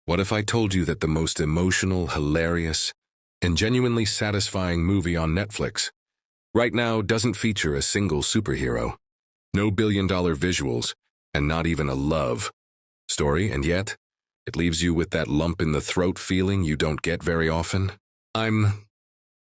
What if I told you that the most emotional, hilarious, and genuinely satisfying movie on Netflix right now doesn't feature a single superhero, no billion-dollar visuals, and not even a love story, and yet it leaves you with that lump in the throat feeling you don't get very often? I'm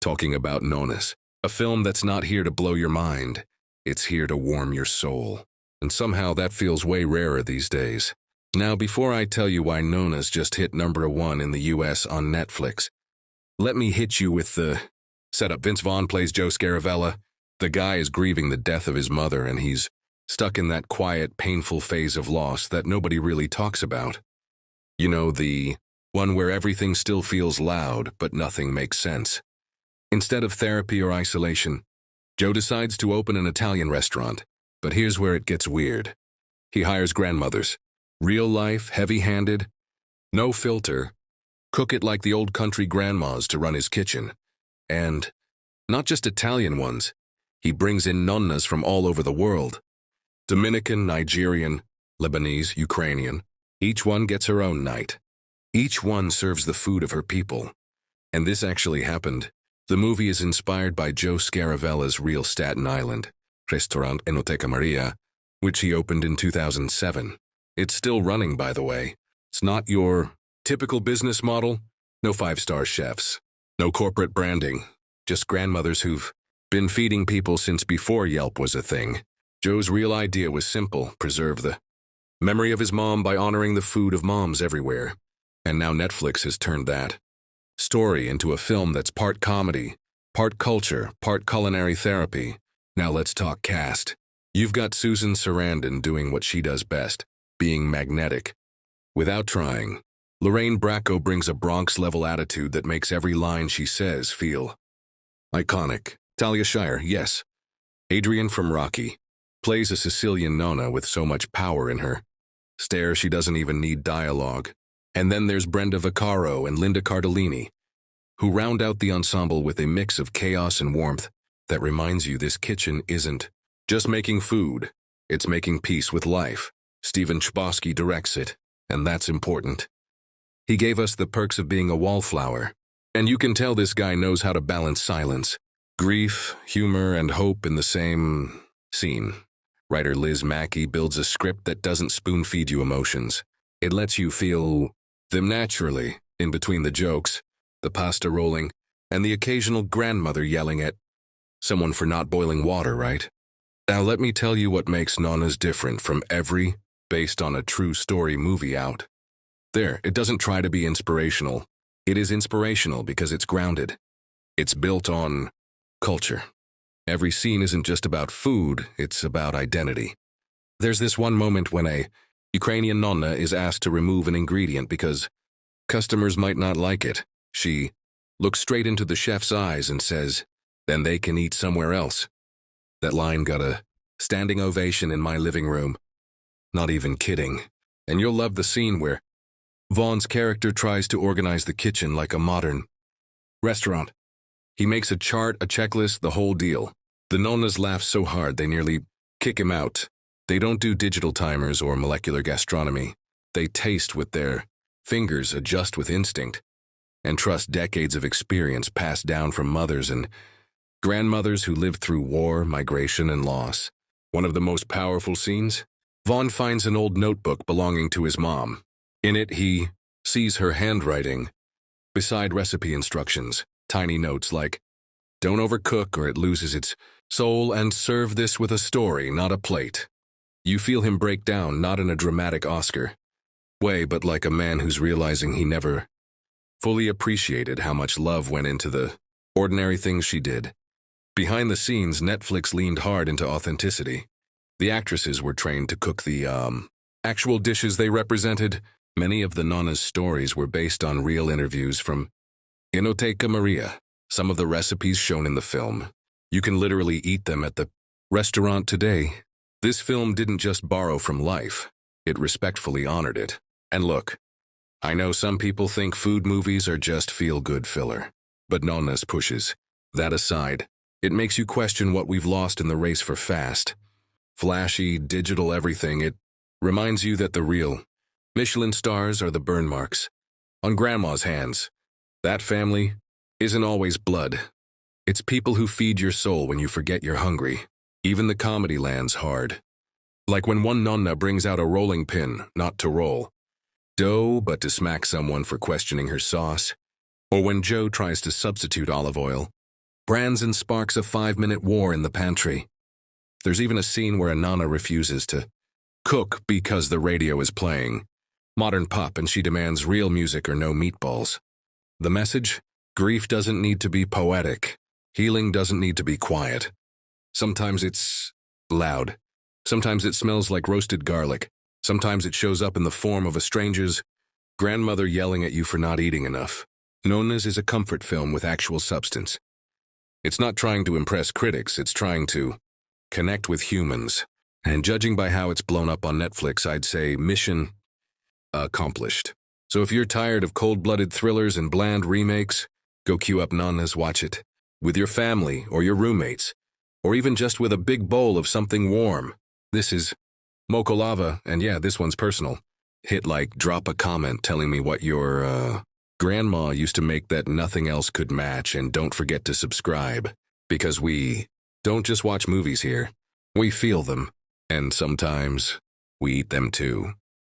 talking about Nonna, a film that's not here to blow your mind. It's here to warm your soul. And somehow that feels way rarer these days. Now, before I tell you why Nonna's just hit #1 in the US on Netflix, let me hit you with the setup. Vince Vaughn plays Joe Scaravella. The guy is grieving the death of his mother, and he's stuck in that quiet, painful phase of loss that nobody really talks about. You know, the one where everything still feels loud, but nothing makes sense. Instead of therapy or isolation, Joe decides to open an Italian restaurant. But here's where it gets weird. He hires grandmothers. Real life, heavy-handed, no filter, cook it like the old country grandmas to run his kitchen. And not just Italian ones. He brings in nonnas from all over the world. Dominican, Nigerian, Lebanese, Ukrainian. Each one gets her own night. Each one serves the food of her people. And this actually happened. The movie is inspired by Joe Scaravella's real Staten Island restaurant, Enoteca Maria, which he opened in 2007. It's still running, by the way. It's not your typical business model. No five-star chefs. No corporate branding. Just grandmothers who've been feeding people since before Yelp was a thing. Joe's real idea was simple: preserve the memory of his mom by honoring the food of moms everywhere. And now Netflix has turned that story into a film that's part comedy, part culture, part culinary therapy. Now let's talk cast. You've got Susan Sarandon doing what she does best, being magnetic. Without trying, Lorraine Bracco brings a Bronx-level attitude that makes every line she says feel iconic. Talia Shire, yes. Adrienne from Rocky, plays a Sicilian Nonna with so much power in her stare she doesn't even need dialogue. And then there's Brenda Vaccaro and Linda Cardellini, who round out the ensemble with a mix of chaos and warmth that reminds you this kitchen isn't just making food, it's making peace with life. Stephen Chbosky directs it, and that's important. He gave us the perks of being a wallflower, and you can tell this guy knows how to balance silence, grief, humor, and hope in the same scene. Writer Liz Mackey builds a script that doesn't spoon-feed you emotions. It lets you feel them naturally, in between the jokes, the pasta rolling, and the occasional grandmother yelling at someone for not boiling water, right? Now let me tell you what makes Nonna's different from every based on a true story movie out there. It doesn't try to be inspirational. It is inspirational because it's grounded. It's built on culture. Every scene isn't just about food, it's about identity. There's this one moment when a Ukrainian Nonna is asked to remove an ingredient because customers might not like it. She looks straight into the chef's eyes and says, "Then they can eat somewhere else." That line got a standing ovation in my living room. Not even kidding. And you'll love the scene where Vaughn's character tries to organize the kitchen like a modern restaurant. He makes a chart, a checklist, the whole deal. The nonnas laugh so hard they nearly kick him out. They don't do digital timers or molecular gastronomy. They taste with their fingers, adjust with instinct, and trust decades of experience passed down from mothers and grandmothers who lived through war, migration, and loss. One of the most powerful scenes? Vaughn finds an old notebook belonging to his mom. In it, he sees her handwriting. Beside recipe instructions, tiny notes like, "Don't overcook or it loses its soul, and serve this with a story, not a plate." You feel him break down, not in a dramatic Oscar way, but like a man who's realizing he never fully appreciated how much love went into the ordinary things she did. Behind the scenes, Netflix leaned hard into authenticity. The actresses were trained to cook the actual dishes they represented. Many of the Nonna's stories were based on real interviews from Enoteca Maria. Some of the recipes shown in the film, you can literally eat them at the restaurant today. This film didn't just borrow from life, it respectfully honored it. And look, I know some people think food movies are just feel-good filler, but Nonna's pushes that aside. It makes you question what we've lost in the race for fast, flashy, digital everything. It reminds you that the real Michelin stars are the burn marks, on Grandma's hands. That family isn't always blood. It's people who feed your soul when you forget you're hungry. Even the comedy lands hard. Like when one Nonna brings out a rolling pin, not to roll dough, but to smack someone for questioning her sauce. Or when Joe tries to substitute olive oil. Brands and sparks a 5-minute war in the pantry. There's even a scene where a Nonna refuses to cook because the radio is playing modern pop and she demands real music or no meatballs. The message? Grief doesn't need to be poetic. Healing doesn't need to be quiet. Sometimes it's loud. Sometimes it smells like roasted garlic. Sometimes it shows up in the form of a stranger's grandmother yelling at you for not eating enough. Nonna's is a comfort film with actual substance. It's not trying to impress critics, it's trying to connect with humans. And judging by how it's blown up on Netflix, I'd say mission accomplished. So if you're tired of cold-blooded thrillers and bland remakes, go queue up Nonna's, watch it. With your family or your roommates, or even just with a big bowl of something warm. This is Mocha Lava, and yeah, this one's personal. Hit like, drop a comment telling me what your, grandma used to make that nothing else could match, and don't forget to subscribe. Because we don't just watch movies here. We feel them, and sometimes we eat them too.